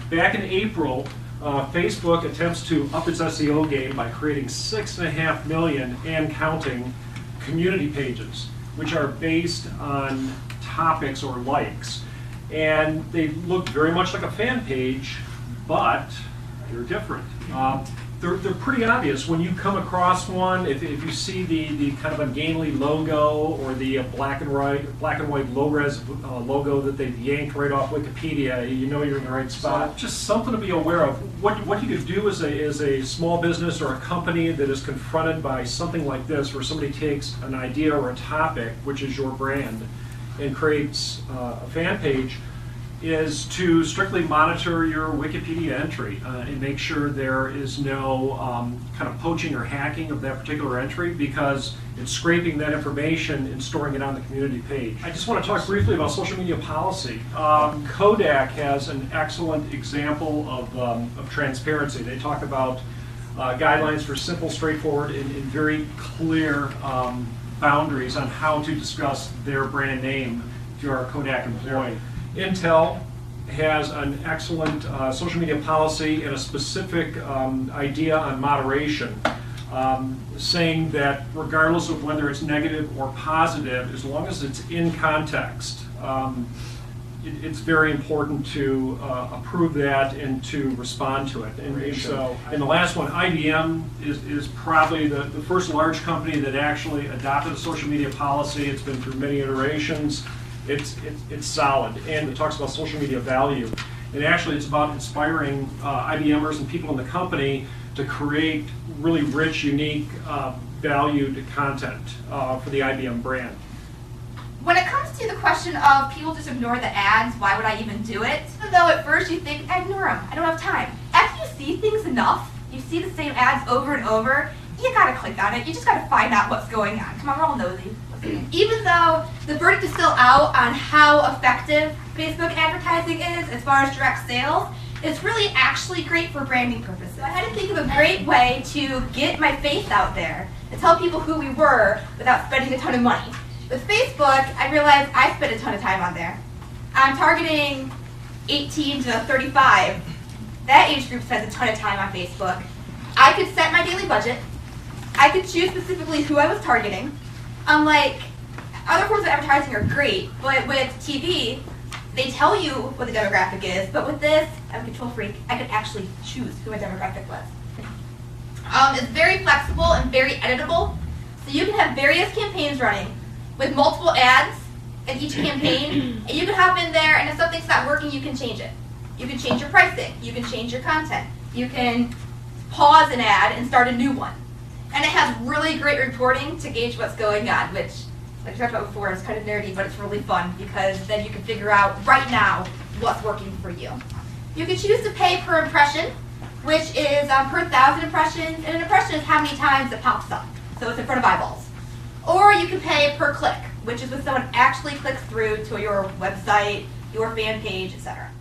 Back in April, Facebook attempts to up its SEO game by creating 6.5 million and counting community pages, which are based on topics or likes. And they look very much like a fan page, but they're different. They're pretty obvious when you come across one. If you see the kind of ungainly logo or the black and white low-res logo that they've yanked right off Wikipedia, you know you're in the right spot. So just something to be aware of. What you could do as a small business or a company that is confronted by something like this, where somebody takes an idea or a topic, which is your brand, and creates a fan page, is to strictly monitor your Wikipedia entry and make sure there is no kind of poaching or hacking of that particular entry, because it's scraping that information and storing it on the community page. I just want to talk briefly about social media policy. Kodak has an excellent example of transparency. They talk about guidelines for simple, straightforward, and very clear boundaries on how to discuss their brand name to our Kodak employee. Intel has an excellent social media policy and a specific idea on moderation, saying that regardless of whether it's negative or positive, as long as it's in context, it's very important to approve that and to respond to it. And so, and the last one, IBM is probably the first large company that actually adopted a social media policy. It's been through many iterations. It's solid, and it talks about social media value. And actually, it's about inspiring IBMers and people in the company to create really rich, unique, valued content for the IBM brand. When it comes to the question of people just ignore the ads, why would I even do it? Even though at first you think, I ignore them, I don't have time. After you see things enough, you see the same ads over and over, you gotta click on it. You just gotta find out what's going on. Come on, we're all nosy. Even though the verdict is still out on how effective Facebook advertising is as far as direct sales, it's really actually great for branding purposes. I had to think of a great way to get my face out there and tell people who we were without spending a ton of money. With Facebook, I realized I spent a ton of time on there. I'm targeting 18 to 35. That age group spends a ton of time on Facebook. I could set my daily budget. I could choose specifically who I was targeting. Unlike other forms of advertising are great, but with TV, they tell you what the demographic is, but with this, I'm a control freak. I could actually choose who my demographic was. It's very flexible and very editable, so you can have various campaigns running with multiple ads in each campaign, and you can hop in there, and if something's not working, you can change it. You can change your pricing, you can change your content, you can pause an ad and start a new one. And it has really great reporting to gauge what's going on, which, like I talked about before, is kind of nerdy, but it's really fun because then you can figure out right now what's working for you. You can choose to pay per impression, which is per 1,000 impressions, and an impression is how many times it pops up, so it's in front of eyeballs. Or you can pay per click, which is when someone actually clicks through to your website, your fan page, etc.